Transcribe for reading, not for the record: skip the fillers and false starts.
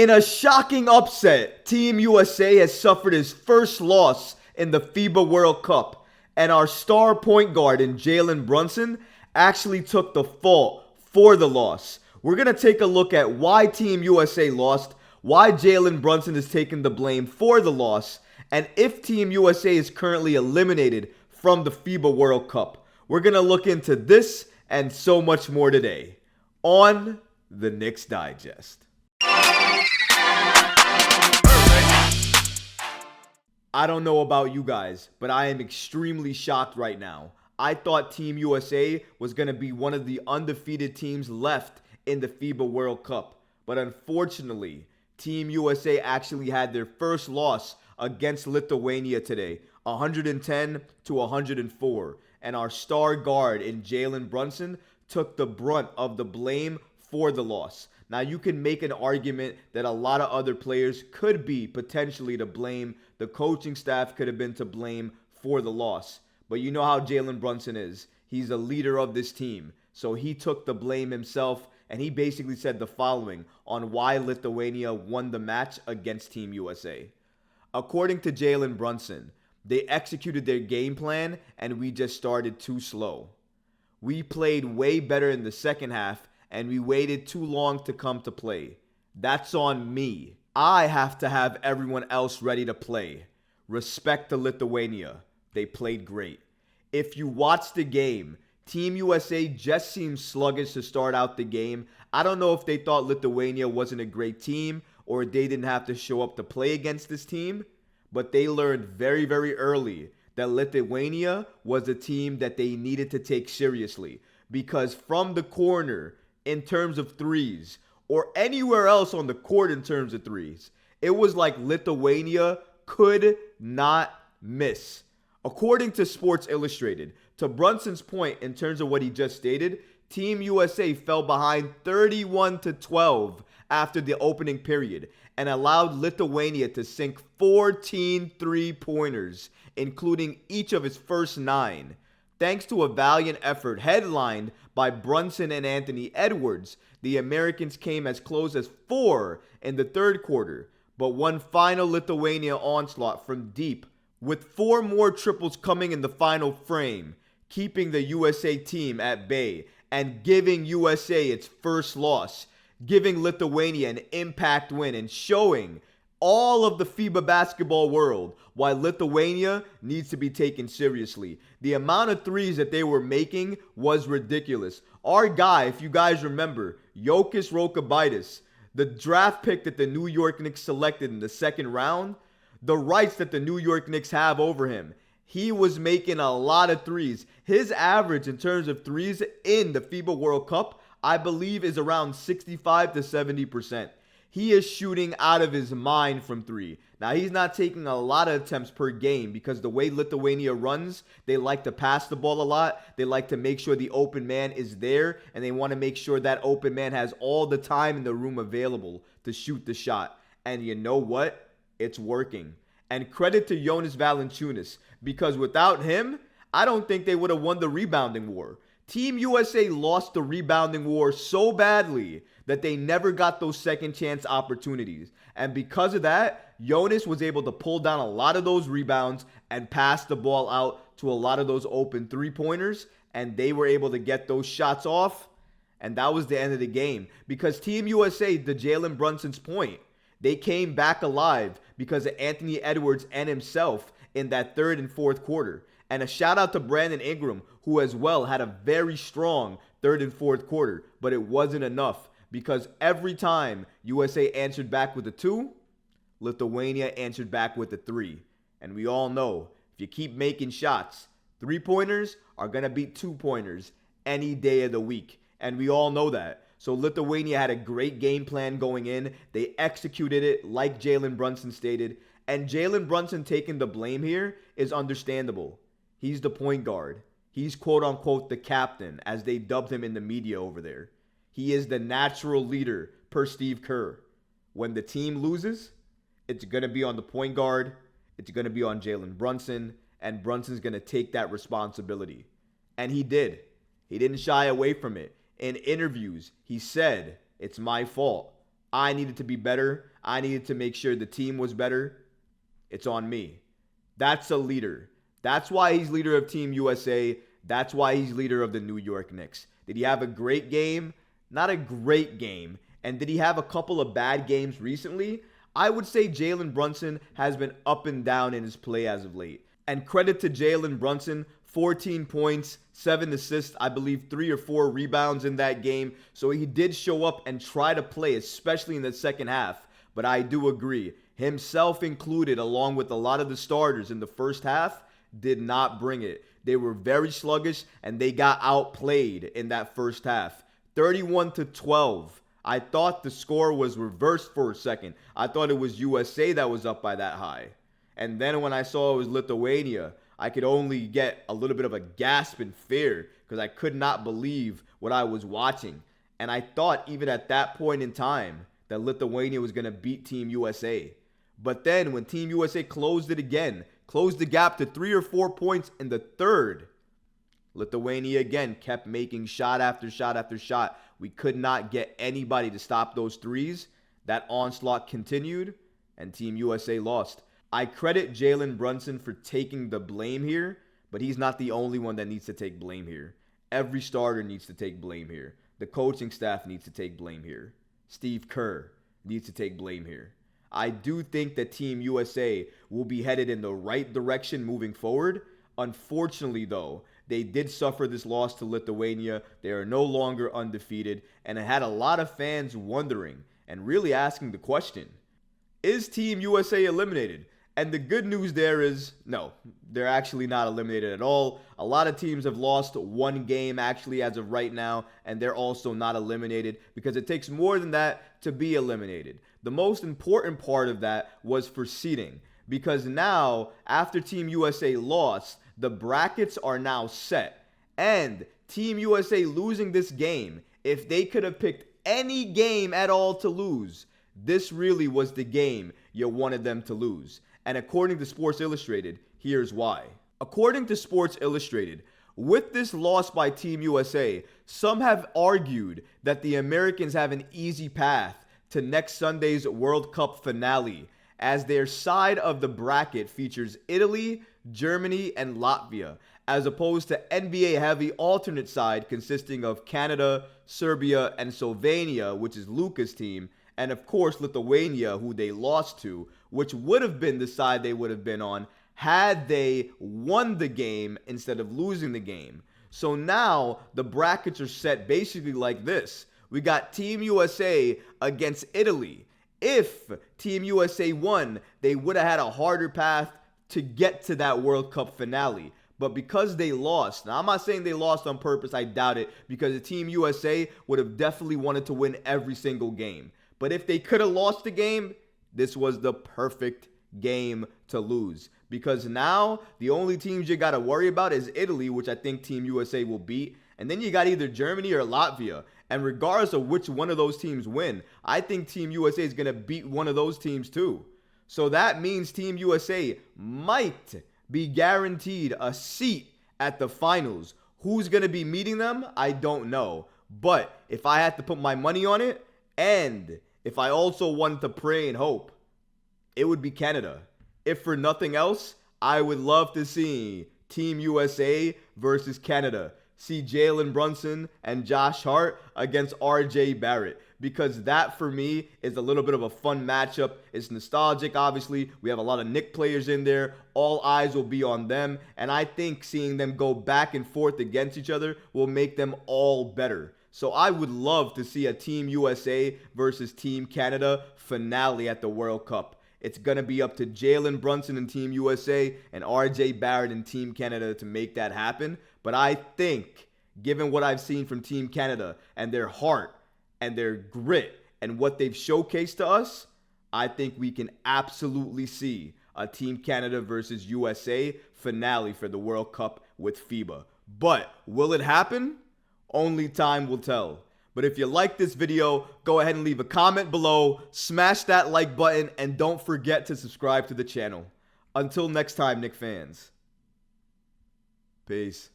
In a shocking upset, Team USA has suffered his first loss in the FIBA World Cup, and our star point guard in Jalen Brunson actually took the fault for the loss. We're going to take a look at why Team USA lost, why Jalen Brunson is taking the blame for the loss, and if Team USA is currently eliminated from the FIBA World Cup. We're going to look into this and so much more today on the Knicks Digest. I don't know about you guys, but I am extremely shocked right now. I thought Team USA was going to be one of the undefeated teams left in the FIBA World Cup. But unfortunately, Team USA actually had their first loss against Lithuania today, 110 to 104. And our star guard in Jalen Brunson took the brunt of the blame for the loss. Now, you can make an argument that a lot of other players could be potentially to blame. The coaching staff could have been to blame for the loss. But you know how Jalen Brunson is. He's a leader of this team. So he took the blame himself, and he basically said the following on why Lithuania won the match against Team USA. According to Jalen Brunson, they executed their game plan, and we just started too slow. We played way better in the second half, and we waited too long to come to play. That's on me. I have to have everyone else ready to play. Respect to Lithuania. They played great. If you watch the game, Team USA just seemed sluggish to start out the game. I don't know if they thought Lithuania wasn't a great team or they didn't have to show up to play against this team, but they learned very, very early that Lithuania was a team that they needed to take seriously, because from the corner, in terms of threes, or anywhere else on the court in terms of threes, it was like Lithuania could not miss. According to Sports Illustrated, to Brunson's point in terms of what he just stated, Team USA fell behind 31-12 after the opening period and allowed Lithuania to sink 14 three-pointers, including each of its first 9. Thanks to a valiant effort headlined by Brunson and Anthony Edwards, the Americans came as close as 4 in the third quarter, but one final Lithuania onslaught from deep, with 4 more triples coming in the final frame, keeping the USA team at bay and giving USA its first loss, giving Lithuania an impact win and showing all of the FIBA basketball world why Lithuania needs to be taken seriously. The amount of threes that they were making was ridiculous. Our guy, if you guys remember, Jokic Rokabaitis, the draft pick that the New York Knicks selected in the second round, the rights that the New York Knicks have over him, he was making a lot of threes. His average in terms of threes in the FIBA World Cup, I believe, is around 65 to 70%. He is shooting out of his mind from 3. Now, he's not taking a lot of attempts per game because the way Lithuania runs, they like to pass the ball a lot. They like to make sure the open man is there, and they want to make sure that open man has all the time in the room available to shoot the shot. And you know what? It's working. And credit to Jonas Valanciunas, because without him, I don't think they would have won the rebounding war. Team USA lost the rebounding war so badly that they never got those second chance opportunities. And because of that, Jonas was able to pull down a lot of those rebounds and pass the ball out to a lot of those open three-pointers, and they were able to get those shots off, and that was the end of the game. Because Team USA, to Jalen Brunson's point, they came back alive because of Anthony Edwards and himself in that third and fourth quarter. And a shout out to Brandon Ingram, who as well had a very strong third and fourth quarter, but it wasn't enough because every time USA answered back with a 2, Lithuania answered back with a 3. And we all know if you keep making shots, 3-pointers are going to beat 2-pointers any day of the week. And we all know that. So Lithuania had a great game plan going in. They executed it like Jalen Brunson stated. And Jalen Brunson taking the blame here is understandable. He's the point guard. He's quote-unquote the captain, as they dubbed him in the media over there. He is the natural leader, per Steve Kerr. When the team loses, it's going to be on the point guard. It's going to be on Jalen Brunson. And Brunson's going to take that responsibility. And he did. He didn't shy away from it. In interviews, he said, "It's my fault. I needed to be better. I needed to make sure the team was better. It's on me. That's a leader. That's why he's leader of Team USA. That's why he's leader of the New York Knicks. Did he have a great game? Not a great game. And did he have a couple of bad games recently? I would say Jalen Brunson has been up and down in his play as of late. And credit to Jalen Brunson, 14 points, 7 assists, I believe 3 or 4 rebounds in that game. So he did show up and try to play, especially in the second half. But I do agree, himself included, along with a lot of the starters in the first half, did not bring it. They were very sluggish and they got outplayed in that first half. 31-12. I thought the score was reversed for a second. I thought it was USA that was up by that high. And then when I saw it was Lithuania, I could only get a little bit of a gasp in fear because I could not believe what I was watching. And I thought even at that point in time that Lithuania was going to beat Team USA. But then when Team USA closed it again, closed the gap to 3 or 4 points in the third, Lithuania again kept making shot after shot after shot. We could not get anybody to stop those threes. That onslaught continued, and Team USA lost. I credit Jalen Brunson for taking the blame here, but he's not the only one that needs to take blame here. Every starter needs to take blame here. The coaching staff needs to take blame here. Steve Kerr needs to take blame here. I do think that Team USA will be headed in the right direction moving forward. Unfortunately, though, they did suffer this loss to Lithuania. They are no longer undefeated, and it had a lot of fans wondering and really asking the question, is Team USA eliminated? And the good news there is, no, they're actually not eliminated at all. A lot of teams have lost one game actually as of right now, and they're also not eliminated because it takes more than that to be eliminated. The most important part of that was for seeding, because now, after Team USA lost, the brackets are now set. And Team USA losing this game, if they could have picked any game at all to lose, this really was the game you wanted them to lose. And according to Sports Illustrated, here's why. According to Sports Illustrated, with this loss by Team USA, some have argued that the Americans have an easy path to next Sunday's World Cup finale, as their side of the bracket features Italy, Germany, and Latvia, as opposed to NBA-heavy alternate side consisting of Canada, Serbia, and Slovenia, which is Luka's team, and of course Lithuania, who they lost to, which would have been the side they would have been on had they won the game instead of losing the game. So now the brackets are set basically like this. We got Team USA against Italy. If Team USA won, they would have had a harder path to get to that World Cup finale. But because they lost, now I'm not saying they lost on purpose, I doubt it, because the Team USA would have definitely wanted to win every single game. But if they could have lost the game, this was the perfect game to lose. Because now the only teams you got to worry about is Italy, which I think Team USA will beat. And then you got either Germany or Latvia. And regardless of which one of those teams win, I think Team USA is going to beat one of those teams too. So that means Team USA might be guaranteed a seat at the finals. Who's going to be meeting them? I don't know. But if I had to put my money on it, and if I also wanted to pray and hope, it would be Canada. If for nothing else, I would love to see Team USA versus Canada. See Jalen Brunson and Josh Hart against RJ Barrett, because that for me is a little bit of a fun matchup. It's nostalgic, obviously. We have a lot of Knicks players in there. All eyes will be on them, and I think seeing them go back and forth against each other will make them all better. So I would love to see a Team USA versus Team Canada finale at the World Cup. It's going to be up to Jalen Brunson and Team USA and RJ Barrett and Team Canada to make that happen. But I think, given what I've seen from Team Canada and their heart and their grit and what they've showcased to us, I think we can absolutely see a Team Canada versus USA finale for the World Cup with FIBA. But will it happen? Only time will tell. But if you like this video, go ahead and leave a comment below, smash that like button, and don't forget to subscribe to the channel. Until next time, Knicks fans. Peace.